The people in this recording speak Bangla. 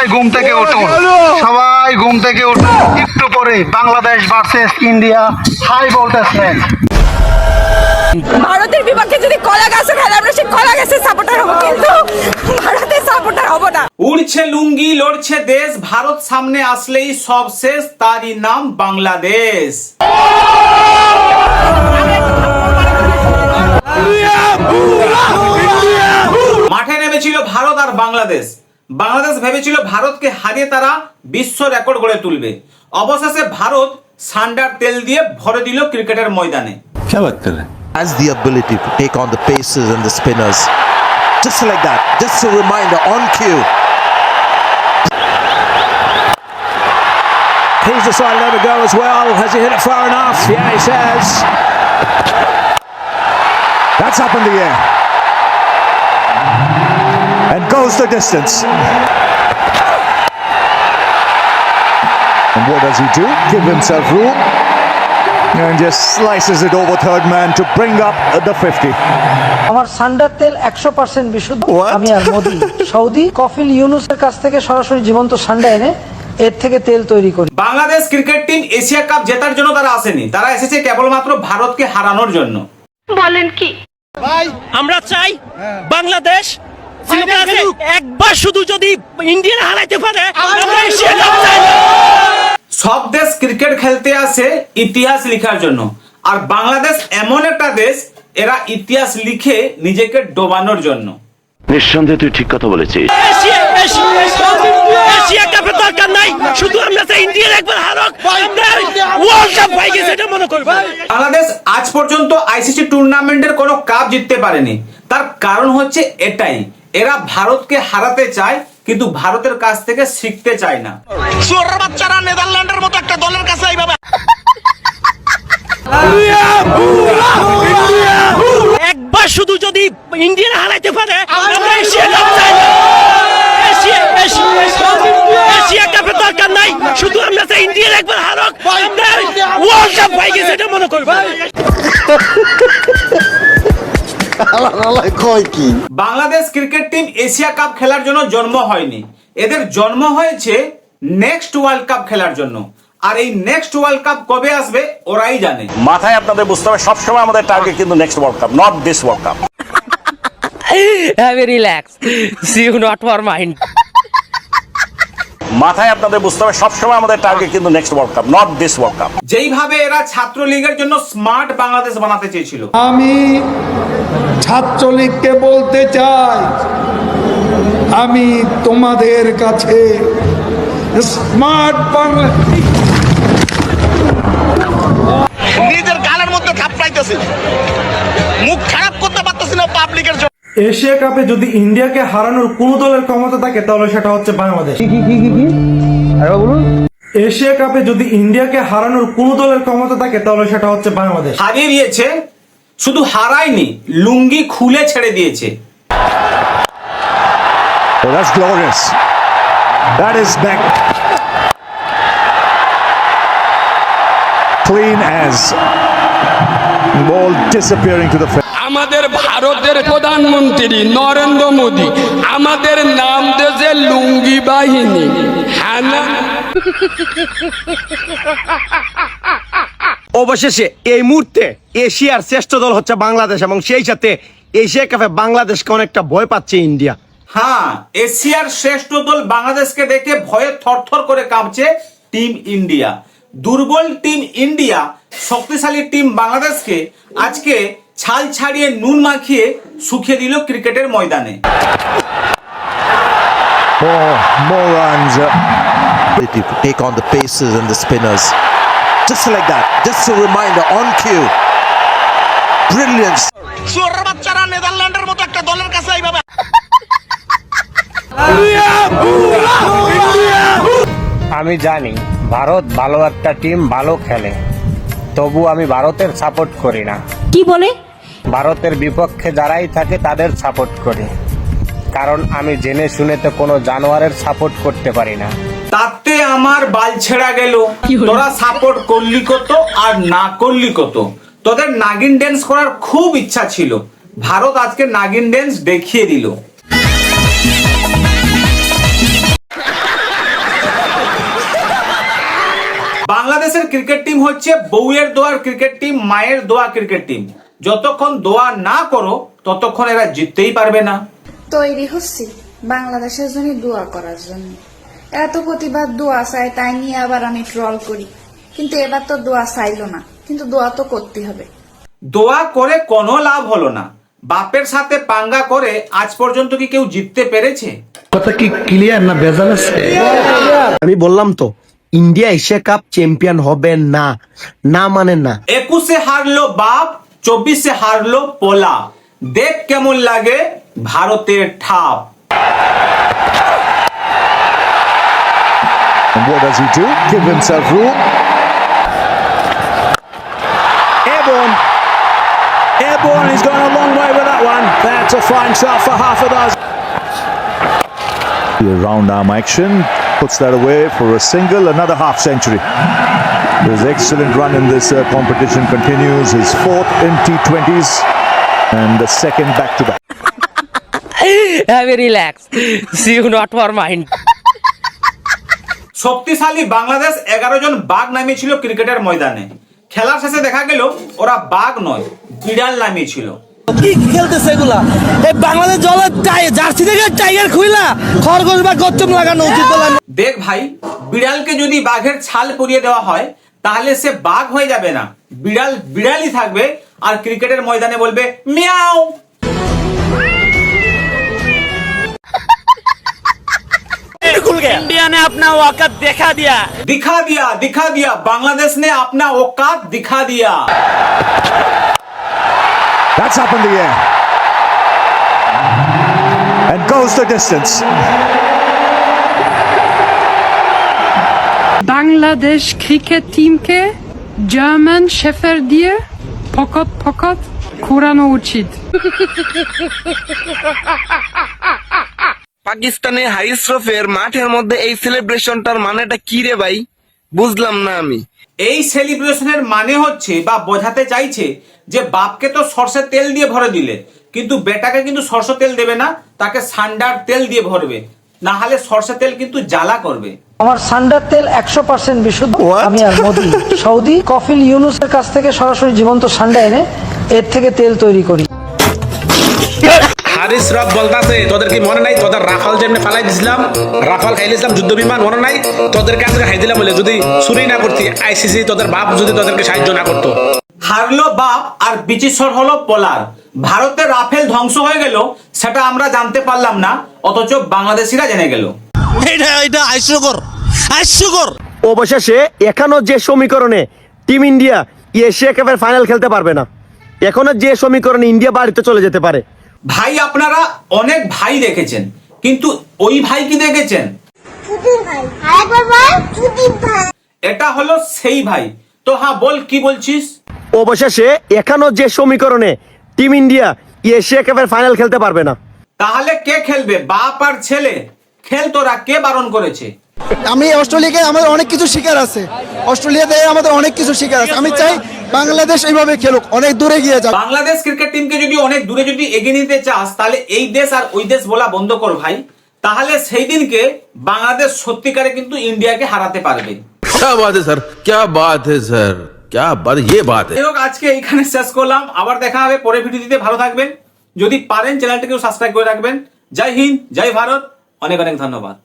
সবাই ঘুম থেকে উঠুন, সবাই ঘুম থেকে উঠুন। একটু পরে Bangladesh versus India high voltage match. ভারতের বিপক্ষে যদি কলা গাছে খেলে আমরা সেই কলা গাছের সাপোর্টার হবো, কিন্তু ভারতের সাপোর্টার হবো না। উড়ছে লুঙ্গি লড়ছে দেশ, ভারত সামনে আসলেই সব শেষ, তারই নাম বাংলাদেশ। মাঠে নেমেছিল ভারত আর বাংলাদেশ। বাংলাদেশ ভেবেছিল ভারতকে হারিয়ে তারা বিশ্ব রেকর্ড গড়ে তুলবে। অবশেষে ভারত সান্ডার তেল দিয়ে ভরে দিল ক্রিকেটের ময়দানে। Has the ability to take on the paces and the spinners. Just like that. Just a reminder on cue. He's decided to have a go as well. Has he hit it far enough? Yeah, he says. That's up in the air. And goes the distance. And what does he do? Give himself room. And just slices it over third man to bring up the 50. আমার সান্ডার তেল 100% বিশুদ্ধ। আমি আর মোদি সৌদি কফিল ইউনুসের কাছ থেকে সরাসরি জীবন্ত সান্ডা এনে এর থেকে তেল তৈরি করি। Bangladesh cricket team Asia cup জেতার জন্য তারা আসেনি, তারা এসেছে কেবলমাত্র ভারতকে হারানোর জন্য। বলেন কি আমরা চাই বাংলাদেশ একবার শুধু যদি ইন্ডিয়া হারাইতে পারে আমরা এশিয়া কাপ চাই। সব দেশ ক্রিকেট খেলতে আসে ইতিহাস লেখার জন্য, আর বাংলাদেশ এমন একটা দেশ এরা ইতিহাস লিখে নিজেকে ডোবানোর জন্য। নিঃসন্দেহে তুই ঠিক কথা বলেছিস। এশিয়া কাপের দরকার নাই, শুধু আমরা চাই ইন্ডিয়া একবার হারুক, আমরা ওয়ার্ল্ড কাপ পাই গেছে এটা মনে করব। বাংলাদেশ আজ পর্যন্ত আইসিসি টুর্নামেন্টের কোনো কাপ জিততে পারেনি। তার কারণ হচ্ছে এটাই, এরা ভারতকে হারাতে চায় কিন্তু ভারতের কাছ থেকে শিখতে চায় না। সুরের বাচ্চারা নেদারল্যান্ডের মতো একটা দলের কাছে এইভাবে একবার শুধু যদি ইন্ডিয়া হারাইতে পারে আমরা এশিয়া কাপ চাই। এশিয়া কাপের দরকার নাই, শুধু আমরা চাই ইন্ডিয়া একবার হারুক, আমরা ওয়ার্ল্ড কাপ পাই গেছে এটা মনে করব। Bangladesh cricket team Asia cup খেলার জন্য জন্ম হয়নি, এদের জন্ম হয়েছে নেক্সট ওয়ার্ল্ড কাপ খেলার জন্য। আর এই নেক্সট ওয়ার্ল্ড কাপ কবে আসবে ওরাই জানে। মাথায় আপনাদের বুঝতে হবে সবসময় আমাদের টার্গেট কিন্তু next world cup, not this world cup. Relax, see you not for mind. মাথায় আপনাদের বুঝতে হবে সবসময় আমাদের টার্গেট কিন্তু next world cup, not this world cup. যেইভাবে এরা ছাত্রলীগের জন্য স্মার্ট বাংলাদেশ বানাতে চেয়েছিল, আমি ছাত্রলীগকে বলতে চাই, আমি তোমাদের কাছে স্মার্ট বাংলা নিজের গালের মধ্যে থাপড়াইতেছি, মুখ খারাপ করতে পারতেছি না পাবলিকের জন্য। এশিয়া কাপে যদি ইন্ডিয়াকে হারানোর কোন দলের ক্ষমতা থাকে তাহলে সেটা হচ্ছে বাংলাদেশ। এশিয়া কাপে যদি ইন্ডিয়াকে হারানোর কোন দলের ক্ষমতা থাকে তাহলে সেটা হচ্ছে বাংলাদেশ। হারিয়ে দিয়েছে, শুধু হারায়নি, লুঙ্গি খুলে ছেড়ে দিয়েছে। Oh, that's glorious. That is back. Clean as ball disappearing to the field. আমাদের ভারতের প্রধানমন্ত্রী নরেন্দ্র মোদী আমাদের নাম দিয়েছে লুঙ্গি বাহিনী। হ্যাঁ না? অবশেষে এই মুহূর্তে এশিয়ার শ্রেষ্ঠ দল হচ্ছে বাংলাদেশ, এবং সেই সাথে এশিয়া কাপে বাংলাদেশকে অনেকটা ভয় পাচ্ছে ইন্ডিয়া। হ্যাঁ, এশিয়ার শ্রেষ্ঠ দল বাংলাদেশকে দেখে ভয়ে থরথর করে কাঁপছে টিম ইন্ডিয়া। দুর্বল টিম ইন্ডিয়া শক্তিশালী টিম বাংলাদেশকে আজকে ছাল ছাড়িয়ে নুন মাখিয়ে শুকিয়ে দিল ক্রিকেটের ময়দানে। More runs. Ability to take on the paces and the spinners. Just like that. Just a reminder on cue. Brilliance. সুরের বাচ্চারা নেদারল্যান্ডের মতো একটা দলের কাছে এইভাবে। আমি জানি ভারত ভালো একটা টিম, ভালো খেলে, তবু আমি ভারতের সাপোর্ট করি না। কি বলে? ভারতের বিপক্ষে যারাই থাকে তাদের সাপোর্ট করি, কারণ আমি জেনে শুনে তো কোনো জানোয়ারের সাপোর্ট করতে পারি না। তাতে আমার বাল ছেড়া গেল। তোরা সাপোর্ট করলি কত আর না করলি কত, তোদের নাগিন ড্যান্স করার খুব ইচ্ছা ছিল, ভারত আজকে নাগিন ড্যান্স দেখিয়ে দিল। বাংলাদেশের ক্রিকেট টিম হচ্ছে বউয়ের দোয়ার ক্রিকেট টিম, মায়ের দোয়া ক্রিকেট টিম। যতক্ষণ দোয়া না করো ততক্ষণ এরা জিততেই পারবে না। তৈরি হচ্ছি বাংলাদেশের জন্য দোয়া করার জন্য। এত প্রতিবাদ দোয়া চাই, তাই নিয়ে আবার আমি ট্রল করি, কিন্তু এবার তো দোয়া চাইলো না, কিন্তু দোয়া তো করতে হবে। দোয়া করে কোনো লাভ হলো না। বাপের সাথে পাঙ্গা করে আজ পর্যন্ত কি কেউ জিততে পেরেছে? কথা কি ক্লিয়ার না ভেজাল আছে? আমি বললাম তো ইন্ডিয়া এশিয়া কাপ চ্যাম্পিয়ন হবে না, না মানে না। 21-এ হারলো বাপ, 24-এ হারলো পোলা। দেখ কেমন লাগে ভারতের ঠাপ। What does he do? Give himself room. Airborne. Airborne, he's gone a long way with that one. That's a fine shot for half of those. Round arm action, puts that away for a single, another half century. His excellent run in this competition continues, his fourth in T20s and the second back-to-back. Have a relax. See you not for mind. শক্তিশালী বাংলাদেশ 11 জন বাঘ নামিয়েছিল ক্রিকেটের ময়দানে। খেলার শেষে দেখা গেল ওরা বাঘ নয়, বিড়াল নামিয়েছিল। কি খেলতেছে এগুলা? এই বাংলাদেশ দলের জার্সি থেকে টাইগার খুইলা খরগোশ বা গচ্চম লাগানো উচিত বলে। দেখ ভাই, বিড়ালকে যদি বাঘের ছাল পরিয়ে দেওয়া হয় তাহলে সে বাঘ হয়ে যাবে না, বিড়াল বিড়ালই থাকবে আর ক্রিকেটের ময়দানে বলবে মিয়াও। इंडिया ने अपना औकात दिखा दिया। दिखा दिया बांग्लादेश ने अपना औकात दिखा दिया। That's up in the air and goes the distance. Bangladesh cricket টিমকে জার্মান শেফার দিয়ে পকট ঘোরানো উচিত। পাকিস্তানে হাইস্রফের মাঠের মধ্যে এই সেলিব্রেশনটার মানেটা কি রে ভাই? বুঝলাম না আমি। এই সেলিব্রেশনের মানে হচ্ছে বা বোঝাতে চাইছে যে বাপকে তো সরষের তেল দিয়ে ভরে দিলে, কিন্তু বেটাকে কিন্তু সরষের তেল দেবে না, তাকে সান্ডার তেল দিয়ে ভরবে, না হলে সরষের তেল কিন্তু জ্বালা করবে। আমার সান্ডার তেল 100% বিশুদ্ধ। আমি আর মোদি সৌদি কফিল ইউনুসের কাছ থেকে সরাসরি জীবন্ত সান্ডা এনে এর থেকে তেল তৈরি করি। হারিস রব বলতাছে তোদের কি মনে নাই তোদের রাফাল যেমনি ফালাই দিছিলাম, রাফাল খাইলিছিলাম যুদ্ধ বিমান মনে নাই? তোদেরকে আজকে খাই দিলাম বলে যদি চুরি না করতি আইসিসি তোদের বাপ যদি তোদেরকে সাহায্য না করতো। হারলো বাপ আর বিচিশ্বর হলো পোলার। ভারতের রাফেল ধ্বংস হয়ে গেল সেটা আমরা জানতে পারলাম না, অথচ বাংলাদেশিরা জেনে গেল। এটা হাস্যকর। অবশেষে এখনো যে সমীকরণে টিম ইন্ডিয়া এশিয়া কাপের ফাইনাল খেলতে পারবে না, এখনো যে সমীকরণে ইন্ডিয়া বাড়িতে চলে যেতে পারে। ভাই আপনারা অনেক ভাই দেখেছেন, কিন্তু ওই ভাই কি দেখেছেন? এটা হলো সেই ভাই। তো হ্যাঁ বল, কি বলছিস? অবশেষে এখনো যে সমীকরণে টিম ইন্ডিয়া এশিয়া কাপের ফাইনাল খেলতে পারবে না, তাহলে কে খেলবে? বাপ আর ছেলে? খেল তোরা, কে বারণ করেছে? আমি অস্ট্রেলিয়াকে আমাদের অনেক কিছু শিকার আছে, অস্ট্রেলিয়াতে আমাদের অনেক কিছু শিকার আছে। আমি চাই বাংলাদেশ এইভাবে খেলুক, অনেক দূরে গিয়ে যাক। বাংলাদেশ ক্রিকেট টিমকে যদি অনেক দূরে যদি এগিয়ে নিতে চাস তাহলে এই দেশ আর ওই দেশ বলা বন্ধ কর ভাই, তাহলে সেই দিনকে বাংলাদেশ সত্যিকারে কিন্তু ইন্ডিয়াকে হারাতে পারবে। क्या बात है सर, क्या बात है सर, क्या बात, ये बात है। আজকে এইখানে শেষ করলাম, আবার দেখা হবে পরের ভিডিওতে। ভালো থাকবেন, যদি পারেন চ্যানেলটিকেও সাবস্ক্রাইব করে রাখবেন। জয় হিন্দ, জয় ভারত, অনেক অনেক ধন্যবাদ।